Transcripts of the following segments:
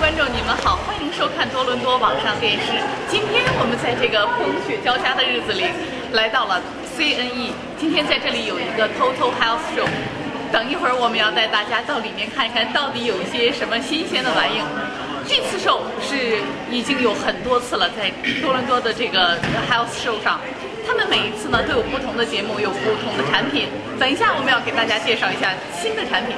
观众，你们好，欢迎收看多伦多网上电视。今天我们在这个风雪交加的日子里，来到了 CNE。今天在这里有一个 Total Health Show。等一会儿我们要带大家到里面看一看，到底有一些什么新鲜的玩意。这次 show 是已经有很多次了，在多伦多的这个 Health Show 上，他们每一次呢都有不同的节目，有不同的产品。等一下我们要给大家介绍一下新的产品。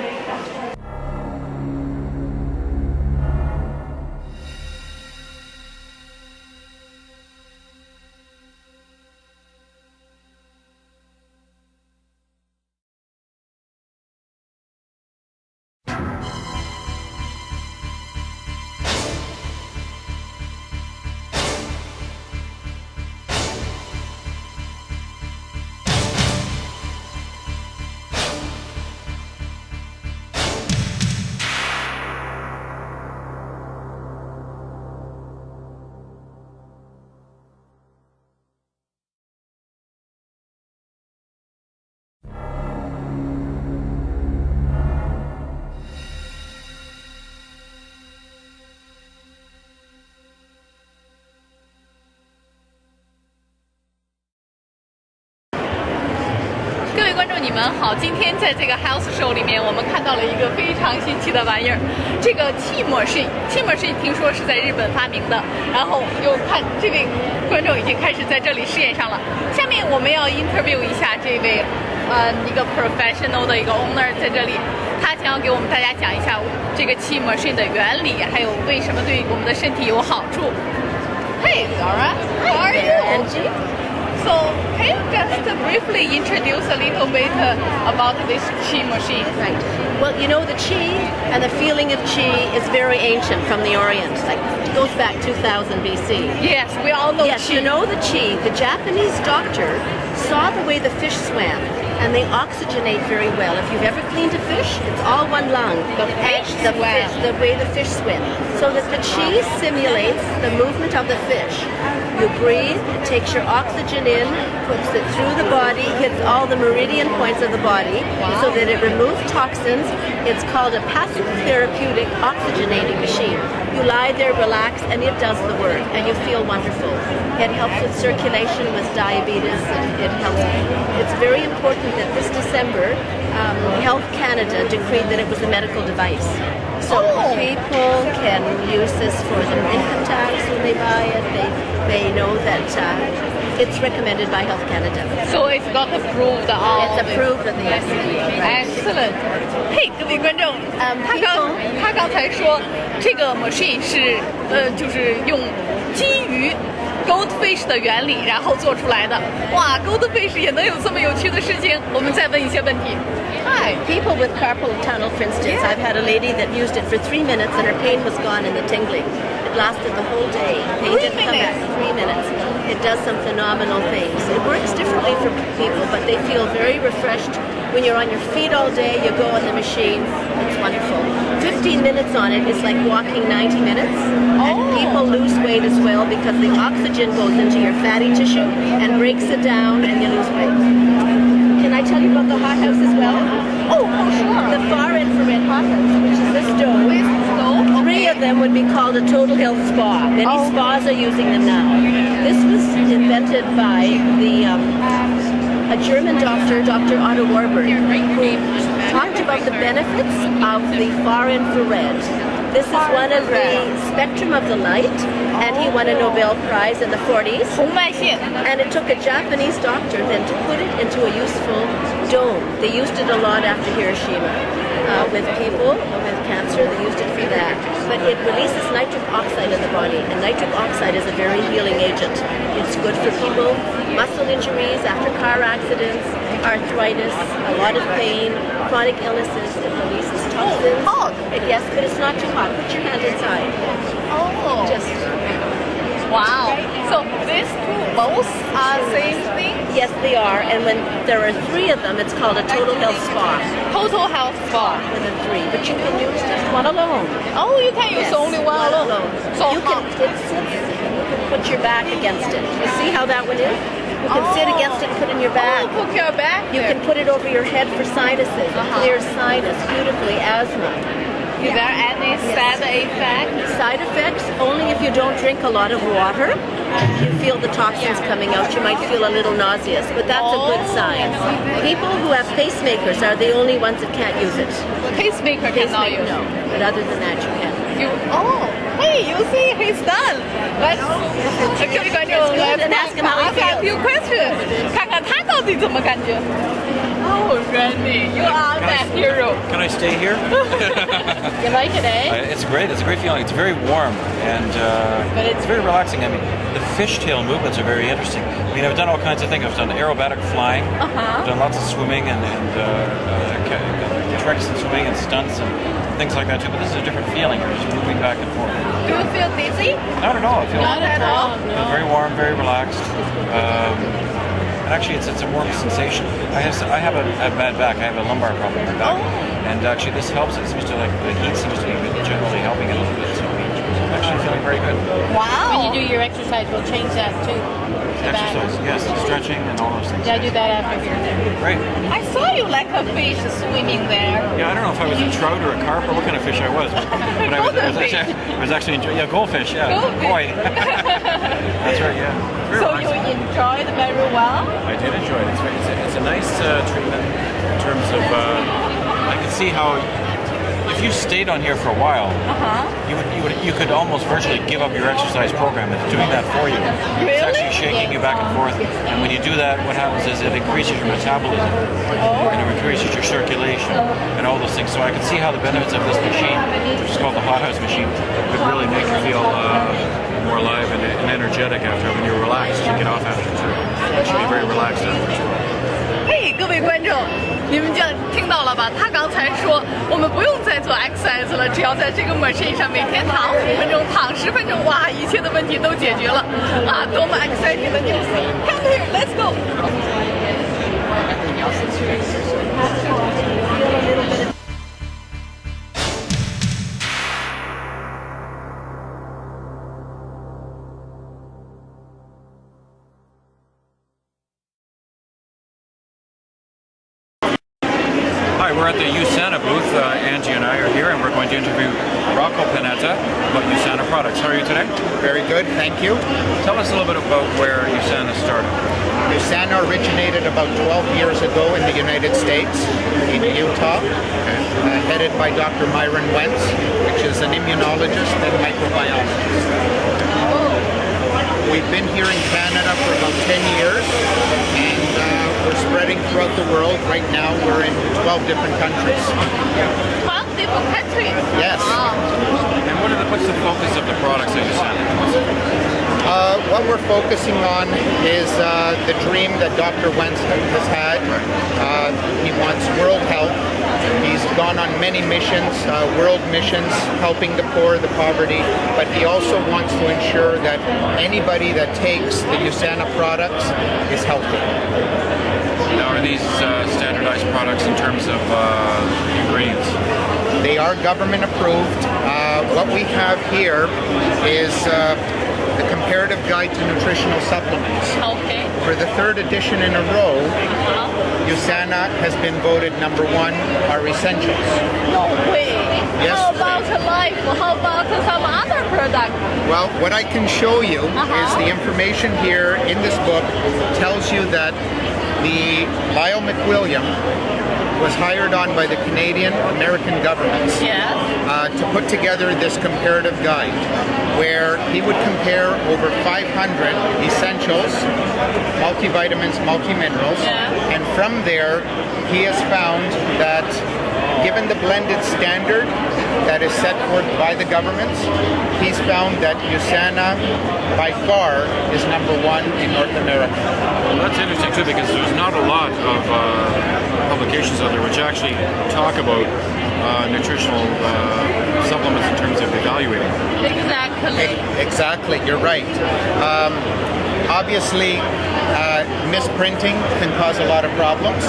各位观众，你们好！今天在这个 Health Show 里面，我们看到了一个非常新奇的玩意儿。这个气膜式听说是在日本发明的，然后又看这位观众已经开始在这里试验上了。下面我们要 interview 一下这位一个 professional 的一个 owner 在这里，他将要给我们大家讲一下这个气膜式的原理，还有为什么对我们的身体有好处。Hey Laura, how are you? Angie. So, can you just briefly introduce a little bit about this chi machine? Right. Well, you know, the chi and the feeling of chi is very ancient from the Orient. Like, it goes back 2000 BC. Yes, we all know Yes, chi. you know the chi. The Japanese doctor saw the way the fish swam, and they oxygenate very well. If you've ever cleaned a fish, it's all one lung. The way the fish swim. So that the chi simulates the movement of the fish. You breathe, it takes your oxygen in, puts it through the body, hits all the meridian points of the body, so that it removes toxins. It's called a passive therapeutic oxygenating machine. You lie there, relax, and it does the work, and you feel wonderful. It helps with circulation, with diabetes. It helps. It's very important that this December, Health Canada decreed that it was a medical device. So people can use this for their income tax when they buy it. They know that it's recommended by Health Canada. So it's got approved. It's approved at the FDA. Right? Excellent. 嘿，各位观众，他刚才说这个 machine 是就是用基于 goldfish 的原理，然后做出来的。哇 ，goldfish 也能有这么有趣的事情。我们再问一些问题。Hi. People with carpal tunnel, for instance, I've had a lady that used it for 3 minutes and her pain was gone and the tingling. It lasted the whole day. Pain didn't come back. 3 minutes. It does some phenomenal things. It works differently for people, but they feel very refreshed. When you're on your feet all day, you go on the machine. It's wonderful. 15 minutes on it is like walking 90 minutes. And people lose weight as well because the oxygen goes into your fatty tissue and breaks it down and you lose weight. Can I tell you about the hot house as well? Oh, sure. The far infrared hot house, which is this dome. Three of them would be called a total health spa. Many spas are using them now. This was invented by a German doctor, Dr. Otto Warburg, who talked about the benefits of the far infrared. This is one of the spectrum of the light, and he won a Nobel Prize in the 40s. And it took a Japanese doctor then to put it into a useful dome. They used it a lot after Hiroshima. With people with cancer, they used it for that. But it releases nitric oxide in the body, and nitric oxide is a very healing agent. It's good for people, muscle injuries after car accidents, arthritis, a lot of pain, chronic illnesses. It releases toxins. Yes, but it's not too hot. Put your hand inside. Just wow. So these two both are same thing? Yes, they are. And when there are 3 of them, it's called a total health spa. Total health spa. With the 3, but you can use just one alone. Oh, you can use only one alone. So you can put your back against it. You see how that one is? You can sit against it and put it in your back. Put your back. You can put it over your head for sinuses. It clears sinus beautifully, asthma. Is there any side effect? Side effects, only if you don't drink a lot of water. You feel the toxins coming out. You might feel a little nauseous, but that's a good sign. People who have pacemakers are the only ones that can't use it. Pacemaker cannot use. No, but other than that, you can. Hey, you see, he's done. Let's 各位观众来 ask him how he ask a few questions， 看看他到底怎么感觉。Oh, Randy, you are the hero. Can I stay here? You like it, eh? It's great. It's a great feeling. It's very warm and But it's very relaxing. I mean, the fishtail movements are very interesting. I mean, I've done all kinds of things. I've done aerobatic flying. I've done lots of swimming and tricks and swimming and stunts and things like that too. But this is a different feeling. You're just moving back and forth. Do you feel dizzy? Not at all. I feel Not at all. very warm, very relaxed. And actually, it's a warm sensation. I have a bad back. I have a lumbar problem in my back, and actually this helps. It seems to the heat seems to be generally helping it a little bit. So I'm actually feeling very good. Wow. When you do your exercise, we'll change that too. Exercise, yes, stretching and all those things. Yeah, I do that after you're there. Great. I saw you like a fish swimming there. Yeah, I don't know if I was a trout or a carp or what kind of fish I was, but I was actually enjoying. Yeah, goldfish. Yeah, Goldfish. boy. That's right. Yeah. Very So relaxing. you enjoyed very well? I did enjoy it. It's a nice treatment in terms of. I can see how if you stayed on here for a while, you could almost virtually give up your exercise program. It's doing that for you. It's actually shaking you back and forth. And when you do that, what happens is it increases your metabolism and it increases your circulation and all those things. So I can see how the benefits of this machine, which is called the hot house machine, could really make you feel more alive and energetic after when you're relaxed. You get off after too. You should be very relaxed after. 嘿，各位观众，你们这样听到了吧？他刚才说，我们不用再做 exercise 了，只要在这个 machine 上每天躺5分钟，躺10分钟，哇，一切的问题都解决了啊！多么 exciting 的 news！Come here, let's go。Hi, we're at the USANA booth. Angie and I are here, and we're going to interview Rocco Panetta about USANA products. How are you today? Very good, thank you. Tell us a little bit about where USANA started. USANA originated about 12 years ago in the United States, in Utah, headed by Dr. Myron Wentz, which is an immunologist and microbiologist. We've been here in Canada for about 10 years, and we're spreading throughout the world. Right now, we're in 12 different countries. 12 different countries. Yes. And what's the focus of the products at USANA? What we're focusing on is the dream that Dr. Wentz has had. He wants world health. He's gone on many missions, world missions, helping the poor, the poverty, but he also wants to ensure that anybody that takes the USANA products is healthy. Now, are these standardized products in terms of ingredients? They are government approved. What we have here is the Comparative Guide to Nutritional Supplements. Okay. For the third edition in a row, USANA has been voted number 1, our essentials. No way. Yes. How about life? How about some other product? Well, what I can show you is the information here in this book tells you that the Lyle McWilliam was hired on by the Canadian American governments Yes. to put together this comparative guide where he would compare over 500 essentials, multivitamins, multiminerals, and from there he has found that given the blended standard that is set forth by the governments, he's found that USANA by far is number 1 in North America. Well, that's interesting too, because there's not a lot of publications out there which actually talk about nutritional supplements in terms of evaluating. Exactly. Exactly, you're right. Obviously, misprinting can cause a lot of problems.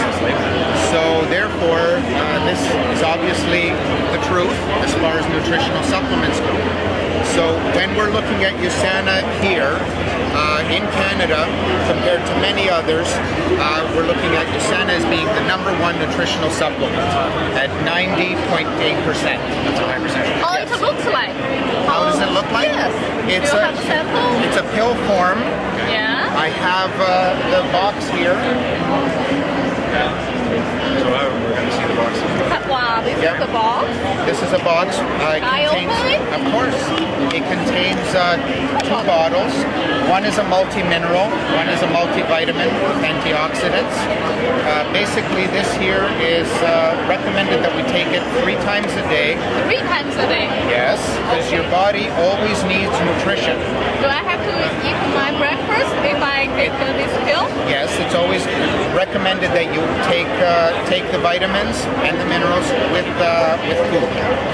So therefore, this is obviously the truth as far as nutritional supplements go. So when we're looking at USANA here in Canada, compared to many others, we're looking at USANA as being the #1 nutritional supplement at 90.8%. That's a high percentage. Oh, it looks like. How does it look like? Yes. It's Do you have a sample? It's a pill form. Yeah. I have the box here. So we're going to see the box. Wow, this Yeah. is the box. This is a box. It I contains, open it? of course, it contains 2 bottles. One is a multi-mineral, one is a multivitamin, antioxidants. Basically, this here is recommended that we take it 3 times a day. 3 times a day. Yes, because your body always needs nutrition. Do I have to eat my breakfast if I take this pill? Yes, it's always recommended that you take the vitamins and the minerals with food.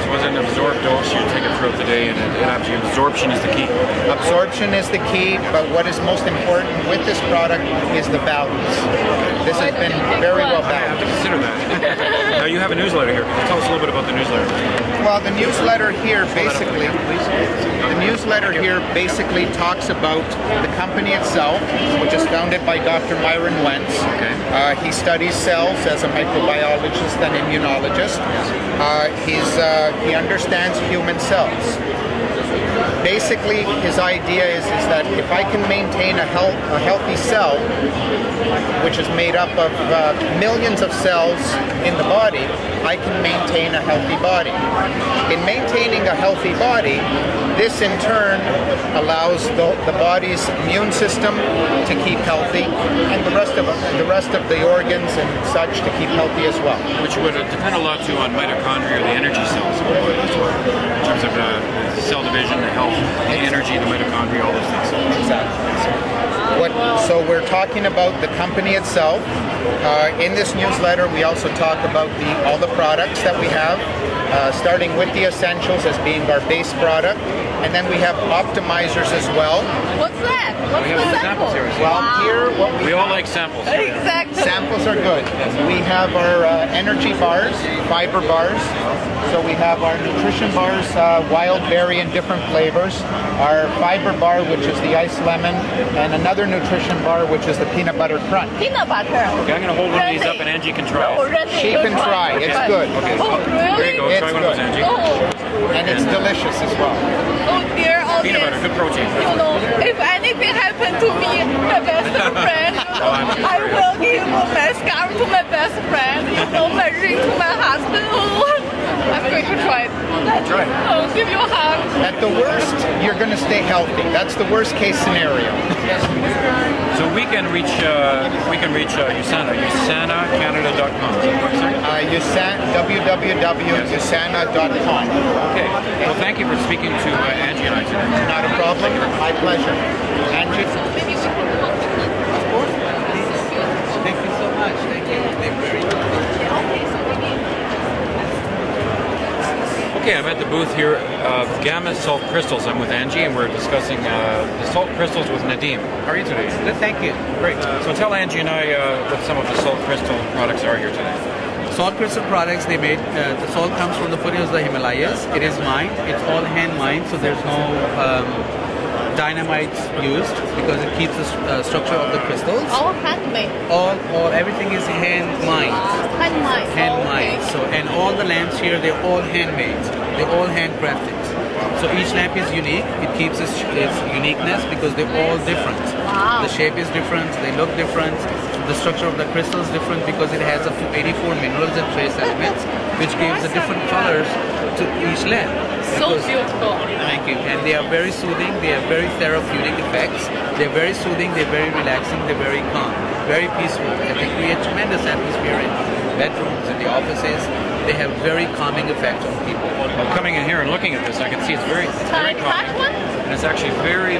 So as an absorbed dose, you take it throughout the day, and actually absorption is the key. Absorption is the key, but what is most important with this product is the balance. This has been very well I have to balanced. consider that. Now you have a newsletter here. Tell us a little bit about the newsletter. Well, the newsletter here basically talks about the company itself, which is founded by Dr. Myron Wentz. Okay. He studies cells as a microbiologist and immunologist. He understands human cells. Basically, his idea is that if I can maintain a healthy cell, which is made up of millions of cells in the body, I can maintain a healthy body. In maintaining a healthy body, this in turn allows the body's immune system to keep healthy, and the rest of the organs and such to keep healthy as well. Which would depend a lot too on mitochondria, the energy cells of the body as well, in terms of the cell division, the health, the energy, the mitochondria, all those things. Exactly. So we're talking about the company itself. In this newsletter, we also talk about all the products that we have, starting with the essentials as being our base product, and then we have optimizers as well. What's that? What's We have the some sample? samples here. Well, here what We all like samples. Exactly. samples are good. We have our energy bars, fiber bars. So we have our nutrition bars, wild berry and different flavors. Our fiber bar, which is the iced lemon, and another nutrition bar, which is the peanut butter crunch. Peanut butter. Okay, I'm going to hold one of these up and Angie can try Oh, it. Randy, She you can try. It's good. Okay, Oh, there really? you go. It's Try one of those, good. Angie. Oh, And it's delicious as well. oh dear Peanut butter, audience. good protein. You know, if anything happened to me, my best friend, I will give my scarf to my best friend, my ring to my husband. Oh, I'm going to try it. Try it. Oh, give you a hug. At the worst, you're going to stay healthy. That's the worst case scenario. So we can reach USANA, USANAcanada.com. Is that the website? www.usana.com. Okay. Well, thank you for speaking to Angie and I today. Not a problem. My pleasure. Angie? Thank you so much. Thank you. They're very good. Okay, I'm at the booth here of Gamma Salt Crystals. I'm with Angie, and we're discussing the salt crystals with Nadim. How are you today? Good, thank you. Great. So tell Angie and I what some of the salt crystal products are here today. Salt crystal products they made. The salt comes from the foothills of the Himalayas. It is mined. It's all hand mined, so there's no dynamite used because it keeps the structure of the crystals. All handmade. All everything is hand mined. Handmade. Hand Oh, mined. okay. So and all the lamps here they're all handmade. They're all handcrafted. So each lamp is unique. It keeps its uniqueness because they're all different. Wow. The shape is different. They look different. The structure of the crystal is different because it has up to 84 minerals and trace elements, which gives the different colors to each lamp. So Because- beautiful. Thank you. And they are very soothing. They have very therapeutic effects. They're very soothing. They're very relaxing. They're very calm. Very peaceful. And they create tremendous atmosphere in bedrooms, in the offices. They have very calming effect on people. Well, coming in here and looking at this, I can see it's very Can I touch calming. one? And it's actually very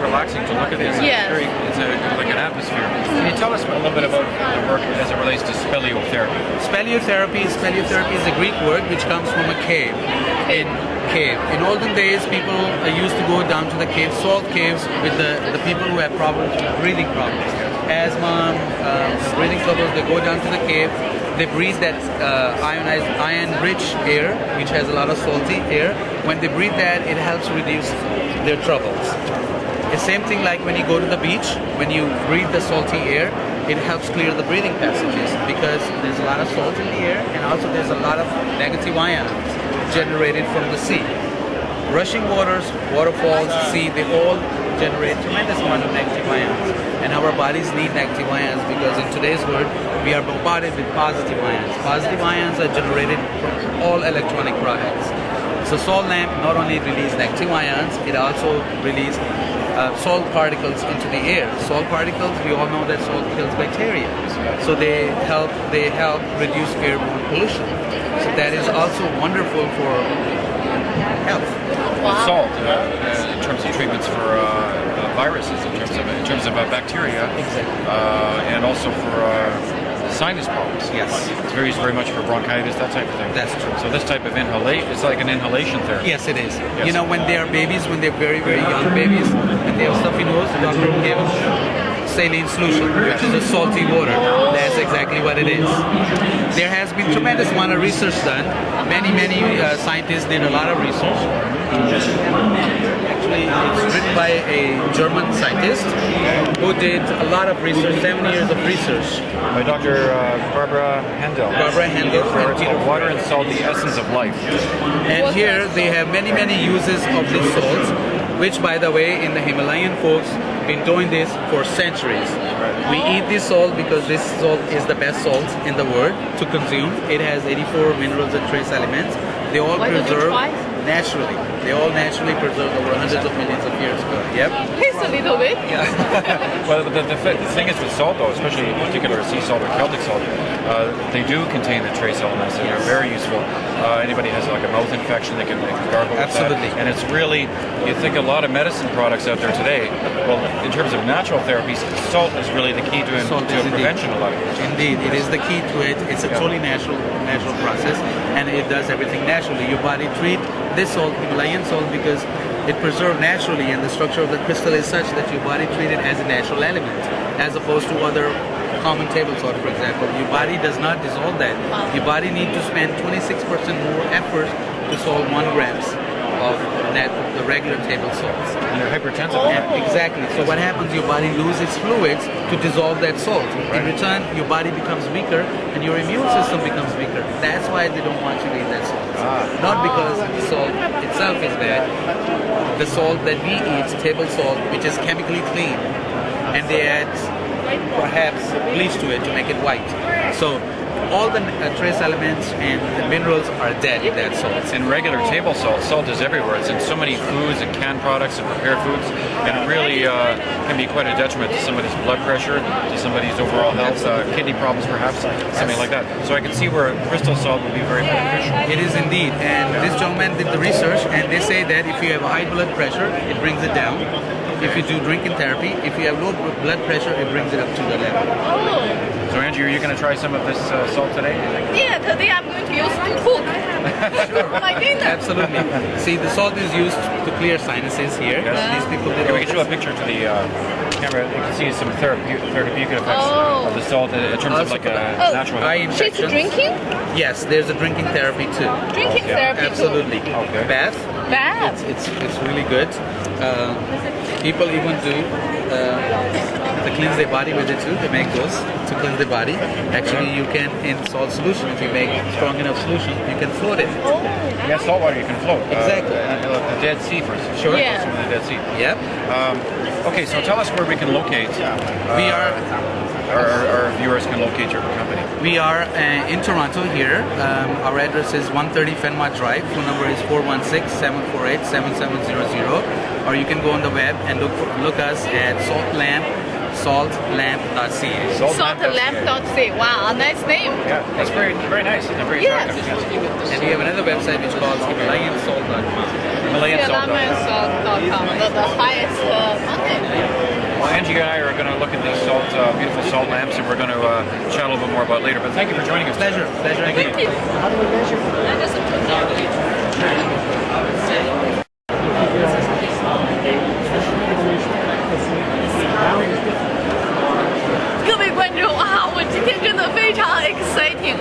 relaxing to look at this. Yes. It's like an atmosphere. Can you tell us a little bit about the work as it relates to speleotherapy? Speleotherapy is a Greek word which comes from a cave. In olden days, people used to go down to the cave, salt caves, with the people who have problems, breathing problems, asthma, breathing troubles. They go down to the cave. they breathe that ionized, iron-rich air, which has a lot of salty air. When they breathe that, it helps reduce their troubles. The same thing like when you go to the beach, when you breathe the salty air, it helps clear the breathing passages because there's a lot of salt in the air, and also there's a lot of negative ions generated from the sea. Rushing waters, waterfalls, sea, they all generate tremendous amount of negative ions. And our bodies need negative ions because in today's world, we are bombarded with positive ions. Positive ions are generated from all electronic products. So salt lamp not only releases negative ions, it also releases salt particles into the air. Salt particles, we all know that salt kills bacteria. So they help reduce airborne pollution. So that is also wonderful for health. Salt, in terms of treatments for viruses, in terms of bacteria, and also for sinus problems. Yes. It's used very much for bronchitis, that type of thing. That's true. So this type of inhalation, it's like an inhalation therapy. Yes, it is. Yes. You know, when they are babies, when they're very, very young babies, and they have stuffy nose, the doctor will give them saline solution, which is a salty water. That's exactly what it is. There has been tremendous amount of research done. Many scientists did a lot of research. Actually, it's written by a German scientist who did a lot of research, 7 years of research. By Dr. Barbara Handel. Barbara Handel. It's called Water and Salt, the Essence of Life. And here they have many uses of these salts, which, by the way, in the Himalayan folks, been doing this for centuries. We eat this salt because this salt is the best salt in the world to consume. It has 84 minerals and trace elements. They all preserve naturally. They all naturally preserve over hundreds of millions of years ago. Yep. Tastes a little bit. Yeah. Well, the thing is with salt, though, especially in particular sea salt or Celtic salt, they do contain the trace elements and they're very useful. Anybody has like a mouth infection, they can gargle with Absolutely. that. And it's really, you think a lot of medicine products out there today, well, in terms of natural therapies, salt is really the key to prevention a lot of it. Indeed, it is the key to it. It's a totally natural process, and it does everything naturally. Your body treat this salt, Himalayan salt, because it preserved naturally, and the structure of the crystal is such that your body treat it as a natural element, as opposed to other common table salt, for example. Your body does not dissolve that. Your body needs to spend 26% more effort to solve 1 grams of the regular table salts. And they're hypertensive. Exactly. So what happens, your body loses fluids to dissolve that salt. In return, your body becomes weaker and your immune system becomes weaker. That's why they don't want you to eat that salt. Not because the salt itself is bad. The salt that we eat, table salt, which is chemically clean, and they add perhaps bleach to it to make it white. So all the trace elements and the minerals are dead in that salt. In regular table salt, salt is everywhere. It's in so many foods and canned products and prepared foods, and it really can be quite a detriment to somebody's blood pressure, to somebody's overall health, kidney problems perhaps, something like that. So I can see where crystal salt would be very beneficial. It is indeed, and this gentleman did the research, and they say that if you have a high blood pressure, it brings it down. If you do drinking therapy, if you have low blood pressure, it brings it up to the level. So Angie, are you going to try some of this salt today? Yeah, today I'm going to use to cook. Sure. For my dinner. Absolutely. See, the salt is used to clear sinuses here. Yes. These people did We can show a picture to the camera. You can see some therapeutic effects of the salt in terms of like a natural eye health. She's infection. drinking? Yes, there's a drinking therapy too. Drinking therapy Absolutely. Okay. Bath. Bad. It's really good. People even do to cleanse their body with it too. They make those to cleanse their body. Actually, you can, in salt solution, if you make strong enough solution, you can float it. Yeah, salt water you can float. Exactly. The Dead Sea, for instance. Sure. Yeah. The Dead Sea. Yep. Okay, so tell us where we can locate. We are Our viewers can locate your company. We are in Toronto here. Our address is 130 Fenmont Drive. Phone number is 416-748-7700. Or you can go on the web and look us at saltlamp.ca. Saltlamp.ca. Wow, a nice name. Yeah, that's very nice. And very attractive. Yes. And we have another website which is called HimalayanSalt.com. HimalayanSalt.com. The highest mountain. Well, Angie and I are going to look at these beautiful salt lamps, and we're going to chat a little bit more about it later. But thank you for joining us. Pleasure. Thank you. How do we measure?各位观众啊，我今天真的非常 exciting。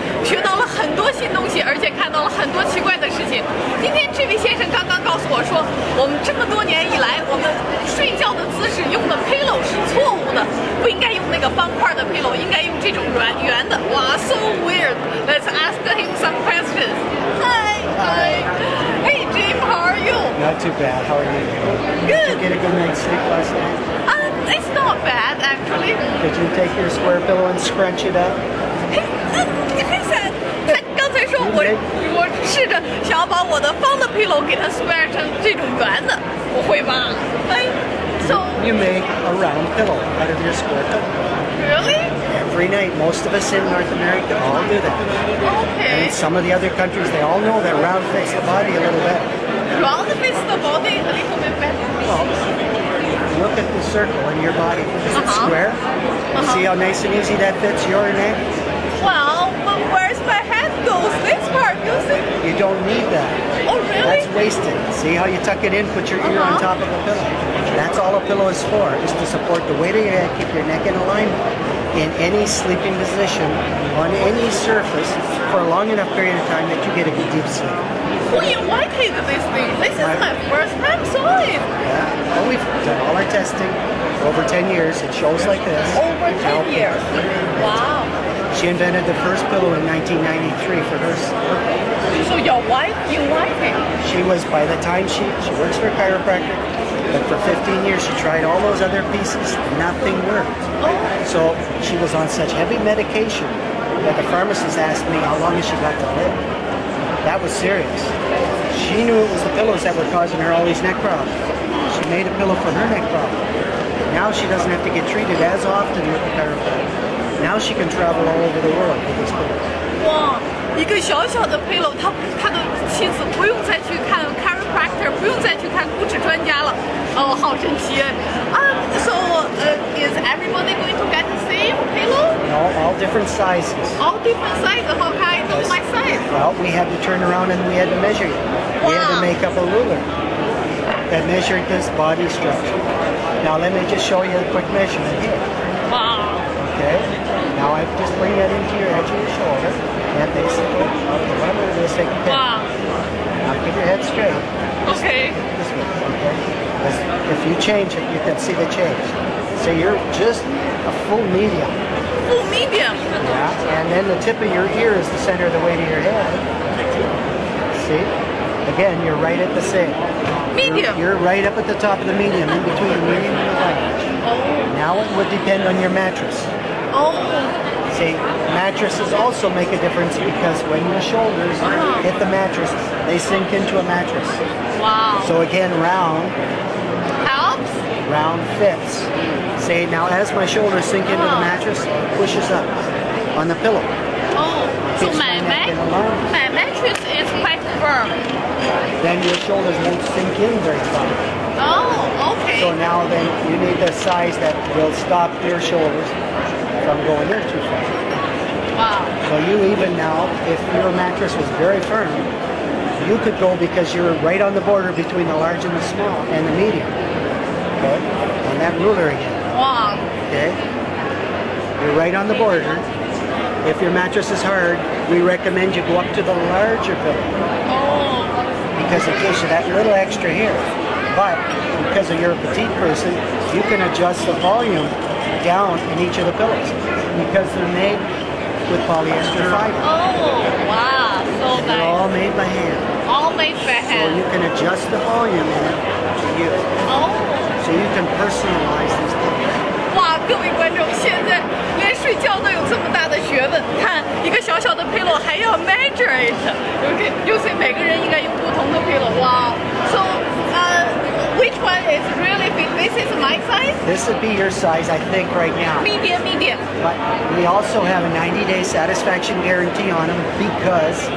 新东西，而且看到了很多奇怪的事情。今天这位先生刚刚告诉我说，我们这么多年以来，我们睡觉的姿势用的 pillow 是错误的，不应该用那个方块的 pillow， 应该用这种圆的。哇 ，so weird. Let's ask him some questions. Hi. Hey Jim, how are you? Not too bad. How are you? Good. Did you get a good night's sleep last night? It's not bad actually. Did you take your square pillow and scrunch it up? 他刚才说我试着想要把我的方的 pillow 给它 square 成这种圆的，我会吗？So You make a round pillow out of your square pillow. really? Every night, most of us in North America all do that. Okay. And some of the other countries, they all know that round fits the body a little better. Round fits the body a little bit better. Well, look at the circle in your body. Is it square? See how nice and easy that fits your neck? Well, but where's my head goes? This part, you see? You don't need that. Oh really? That's wasted. See how you tuck it in, put your ear on top of the pillow. That's all a pillow is for, is to support the weight of your head, keep your neck in alignment in any sleeping position on any surface for a long enough period of time that you get a deep sleep. Who invited this thing? This is my first time seeing it. Yeah. Well, we've done all our testing for over 10 years. It shows like this. Over 10 years. Wow. She invented the first pillow in 1993 for her. So your wife invited? She was, by the time she works for a chiropractor, but for 15 years she tried all those other pieces, nothing worked. Oh. So she was on such heavy medication that the pharmacist asked me how long has she got to live. That was serious. She knew it was the pillows that were causing her all these neck problems. She made a pillow for her neck problem. Now she doesn't have to get treated as often with the chiropractor. Now she can travel all over the world with this pillow. 哇，一个小小的 pillow，他的妻子不用再去看 chiropractor， 不用再去看骨质专家了。哦，好神奇！So is everybody going to get the same pillow? No, all different sizes. All different sizes. How can I know my size? Well, we had to turn around and we had to measure you. We had to Wow. make up a ruler that measured this body structure. Now let me just show you a quick measurement here. Wow. Okay? Now I just bring that into your edge of your shoulder. And basically, okay, what I'm going to do is take a pen. Wow. Now keep your head straight. Okay. This way, okay? 'Cause if you change it, you can see the change. So you're just a full medium. Full medium. Yeah, and then the tip of your ear is the center of the weight of your head. See? Again, you're right at the same. Medium. You're right up at the top of the medium, in between the medium and the large. Now it would depend on your mattress. Oh. See, mattresses also make a difference because when your shoulders hit the mattress, they sink into a mattress. Wow. So again, Helps. round fits. See, now as my shoulders sink into the mattress, it pushes up on the pillow. Oh. So Keeps my my neck in alignment. mattress is quite firm. Then your shoulders won't sink in very far. Oh. Okay. So now then you need the size that will stop your shoulders from going in too far. Wow. So you even now, if your mattress was very firm, you could go because you're right on the border between the large and the small and the medium. Okay? On that ruler again. Wow. Okay? You're right on the border. If your mattress is hard, we recommend you go up to the larger pillow Oh. because it gives you that little extra here. But because of you're a petite person, you can adjust the volume down in each of the pillows because they're made with polyester fiber. Oh. Wow. So They're nice. all made by hand. All made by So hand. you can adjust the volume in it to you. Oh. So you can personalize these things. 哇，各位观众，现在连睡觉都有这么大的学问。看一个小小的 pillow 还要 measure it。OK，就是每个人应该用不同的 pillow。哇，So which one is really big? This is my size. This would be your size, I think, right now. Medium. But we also have a 90-day satisfaction guarantee on them because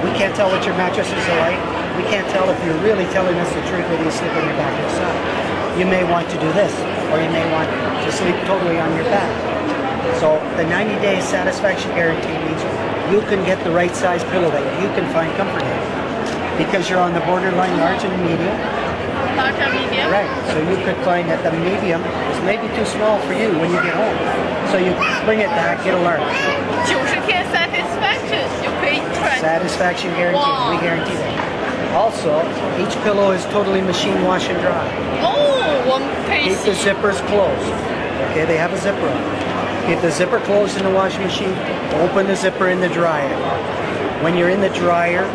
we can't tell what your mattresses are like. We can't tell if you're really telling us the truth when you sleep on your back or side. You may want to do this, or you may want to sleep totally on your back. So the 90-day satisfaction guarantee means you can get the right size pillow that you can find comfort in because you're on the borderline large and medium. Large and medium. Right, so you could find that the medium is maybe too small for you when you get home. So you bring it back, get a large. 90天 satisfaction 就可以穿 Satisfaction guaranteed. Wow. We guarantee that. Also, each pillow is totally machine wash and dry. 哦，我们可以 Keep the 洗。 zippers closed. Okay, they have a zipper on. Keep the zipper closed in the washing machine. Open the zipper in the dryer. When you're in the dryer,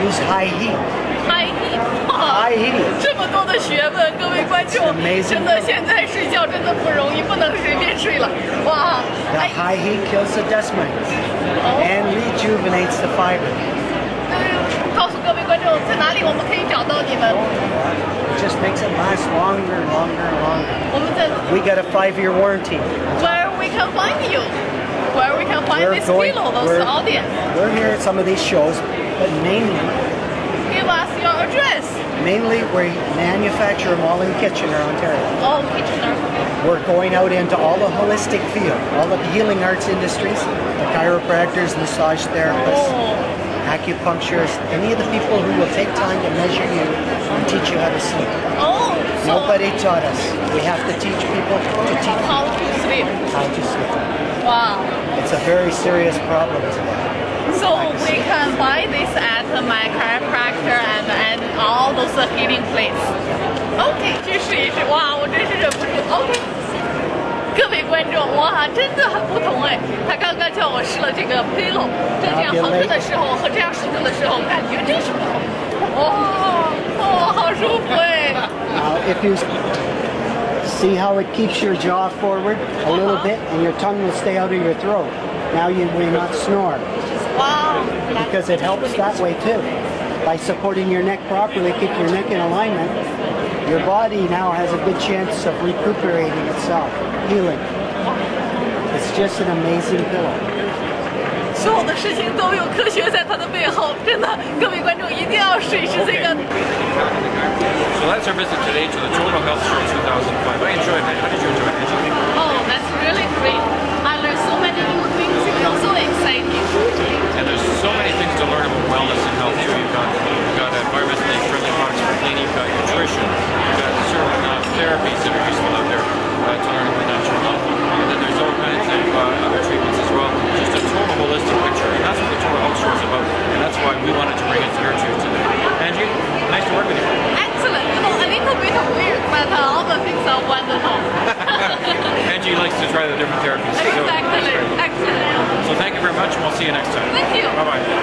use high heat. High heat， High heat. 这么多的学问，各位观众， Amazing. 真的现在睡觉真的不容易，不能随便睡了。哇， The 哎， high heat kills the dust mites and rejuvenates the fiber. 告诉各位观众，在哪里我们可以找到你们？ It just makes it last longer and longer and longer. 我们在 We got a 5-year warranty. Where we can find you? Where we can find this pillow, those audience? we're here at some of these shows, but mainly Give us your address. we manufacture them all in Kitchener, Ontario. Oh, Kitchener. We're going out into all the holistic field, all the healing arts industries, the chiropractors, massage therapists, acupuncturists, any of the people who will take time to measure you and teach you how to sleep. Oh, so Nobody taught us. We have to teach people to teach how to sleep? how to sleep. Wow. It's a very serious problem today. So we can buy this at my chiropractor and all those healing places. OK， 去试一试。哇，我真是忍不住。OK。各位观众，哇，真的很不同哎！他刚刚叫我试了这个 pillow，就这样横着的时候和这样竖着的时候，感觉真是不同。哦，好舒服哎！ Now, if you see how it keeps your jaw forward a little bit and your tongue will stay out of your throat. Now you will not snore 哇， because it helps that way too. By supporting your neck properly, keep your neck in alignment, your body now has a good chance of recuperating itself, healing. It's just an amazing pillow. 所有的事情都有科学在它的背后，真的，各位观众一定要试一试这个。 So that's our visit today to the Toronto Health Show 2005. I enjoyed it. How did you enjoy it, Angie? Oh, that's really great. I learned so many new things. It was so exciting. And there's so many things to learn about wellness and health too. You've got environmentally friendly products for cleaning. You've got nutrition. You've got certain therapies that are useful out there to learn about natural health. And then there's all kinds of other treatments as well. Just a total holistic picture. And that's what the Toronto Health Show is about. And that's why we wanted to bring it here to you today. Angie, nice to work with you. Excellent. You know, a little bit weird, but all the things are wonderful. Angie likes to try the different therapies. So Exactly. that's great. Excellent. So thank you very much, and we'll see you next time. Thank you. Bye-bye.